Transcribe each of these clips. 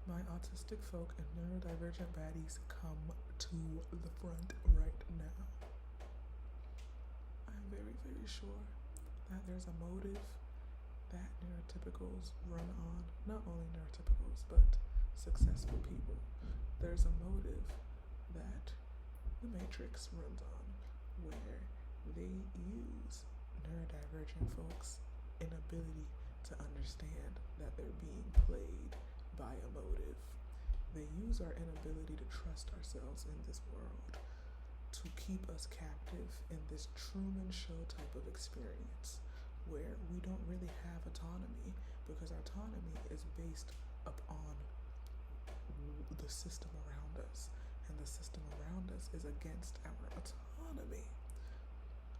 My autistic folk and neurodivergent baddies come to the front right now. I'm very, very sure that there's a motive that neurotypicals run on, not only neurotypicals, but successful people. There's a motive that the Matrix runs on where they use neurodivergent folks' inability to understand that they're being played by a motive. They use our inability to trust ourselves in this world to keep us captive in this Truman Show type of experience where we don't really have autonomy because autonomy is based upon the system around us, and the system around us is against our autonomy.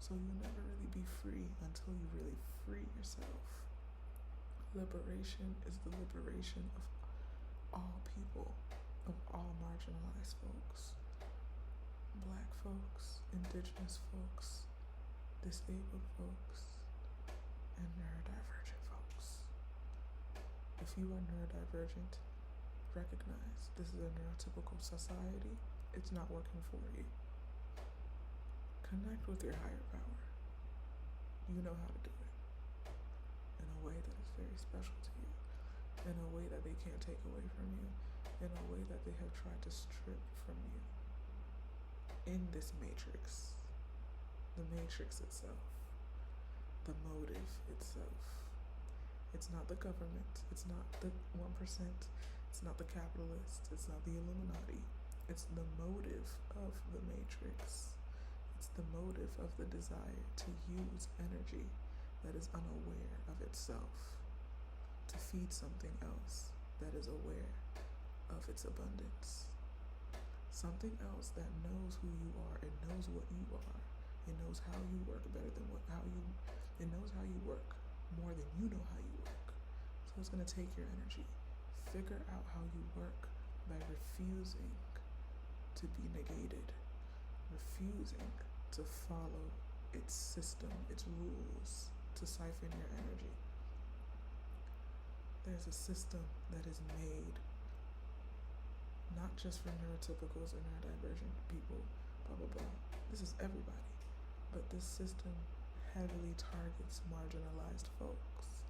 So you'll never really be free until you really free yourself. Liberation is the liberation of all people, of all marginalized folks, black folks, indigenous folks, disabled folks, and neurodivergent folks. If you are neurodivergent, recognize this is a neurotypical society. It's not working for you. Connect with your higher power. You know how to do it in a way that is very special to you, in a way that they can't take away from you, in a way that they have tried to strip from you. In this matrix, the matrix itself, the motive itself. It's not the government, it's not the 1%, it's not the capitalists, it's not the Illuminati. It's the motive of the matrix. It's the motive of the desire to use energy that is unaware of itself to feed something else that is aware of its abundance. Something else that knows who you are and knows what you are. It knows how you work better than it knows how you work more than you know how you work. So it's going to take your energy. Figure out how you work by refusing to be negated, refusing to follow its system, its rules, to siphon your energy. There's a system that is made not just for neurotypicals or neurodivergent people, blah, blah, blah. This is everybody. But this system heavily targets marginalized folks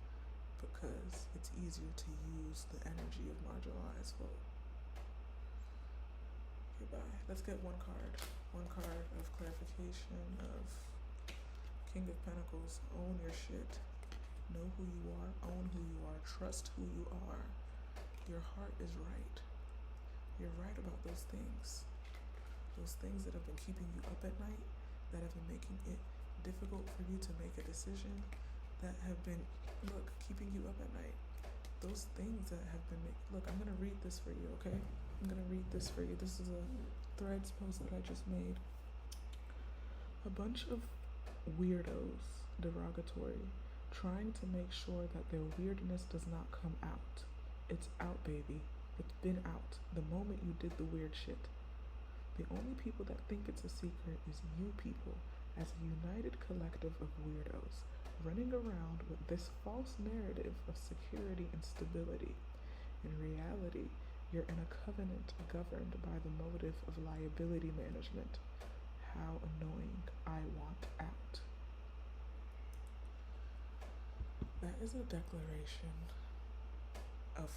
because it's easier to use the energy of marginalized folk. Okay, bye. Let's get one card. One card of clarification of King of Pentacles. Own your shit. Know who you are. Own who you are. Trust who you are. Your heart is right. You're right about those things. Those things that have been keeping you up at night, that have been making it difficult for you to make a decision, that have been, keeping you up at night. Those things that have been, I'm going to read this for you, okay? I'm going to read this for you. This is a Threads post that I just made. A bunch of weirdos, derogatory, trying to make sure that their weirdness does not come out. It's out, baby. It's been out the moment you did the weird shit. The only people that think it's a secret is you people, as a united collective of weirdos, running around with this false narrative of security and stability. In reality, you're in a covenant governed by the motive of liability management. How annoying. I want out. That is a declaration of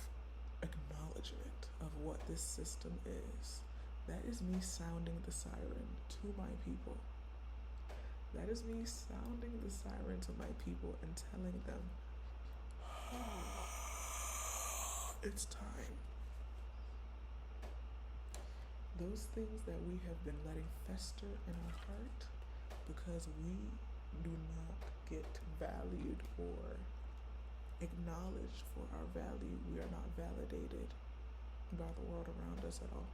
acknowledgement of what this system is. That is me sounding the siren to my people. That is me sounding the siren to my people and telling them, it's time. Those things that we have been letting fester in our heart because we do not get valued or acknowledged for our value. We are not validated by the world around us at all.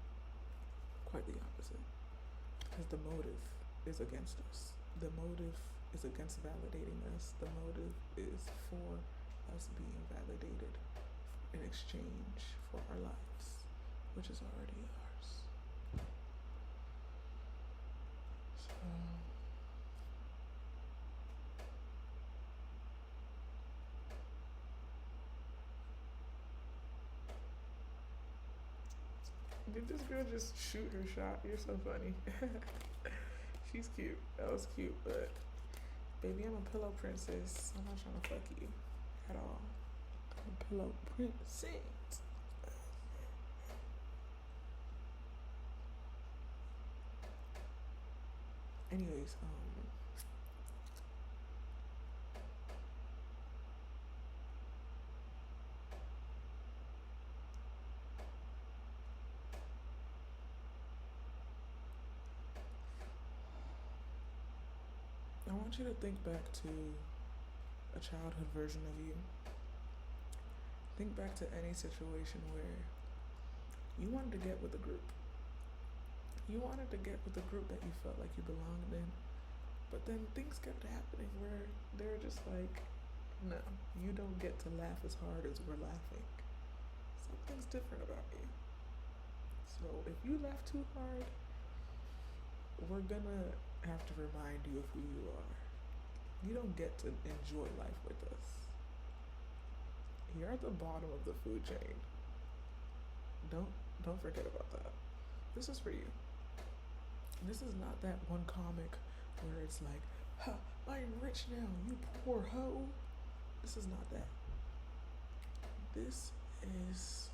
Quite the opposite. Because the motive is against us. The motive is against validating us. The motive is for us being validated in exchange for our lives, which is already ours. So Did this girl just shoot her shot? You're so funny. She's cute. That was cute, but baby, I'm a pillow princess. I'm not trying to fuck you at all. I'm a pillow princess. Anyways, I want you to think back to a childhood version of you. Think back to any situation where you wanted to get with a group. You wanted to get with a group that you felt like you belonged in, but then things kept happening where they're just like, no, you don't get to laugh as hard as we're laughing. Something's different about you. So if you laugh too hard, we're gonna have to remind you of who you are. You don't get to enjoy life with us. You're at the bottom of the food chain. Don't forget about that. This is for you. This is not that one comic where it's like, ha, I'm rich now, you poor hoe. This is not that. This is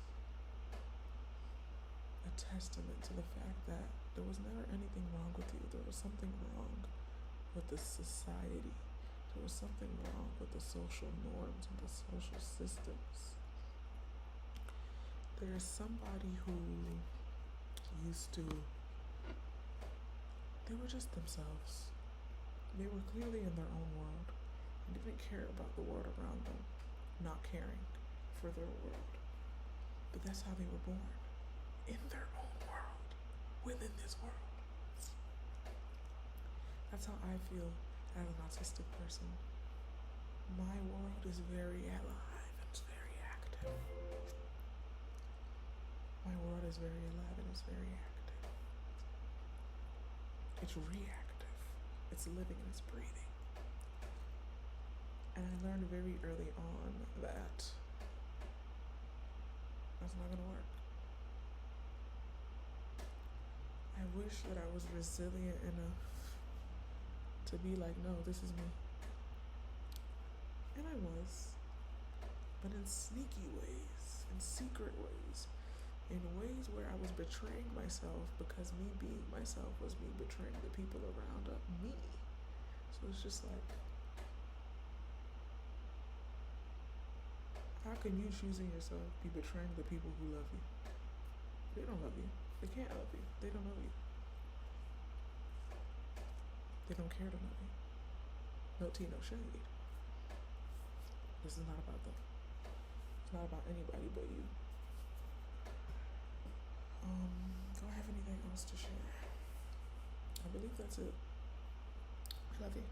a testament to the fact that there was never anything wrong with you. There was something wrong with the society. There was something wrong with the social norms and the social systems. There's somebody who used to, they were just themselves. They were clearly in their own world and didn't care about the world around them, not caring for their world. But that's how they were born, in their own world, within this world. That's how I feel as an autistic person. My world is very alive and it's very active. My world is very alive and it's very active. It's reactive. It's living and it's breathing. And I learned very early on that that's not gonna work. I wish that I was resilient enough to be like, no, this is me. And I was. But in sneaky ways, in secret ways, in ways where I was betraying myself because me being myself was me betraying the people around me. So it's just like, how can you choosing yourself be betraying the people who love you? They don't love you. They can't love you. They don't know you. They don't care to know you. No tea, no shade. This is not about them. It's not about anybody but you. Do I have anything else to share? I believe that's it. I love you.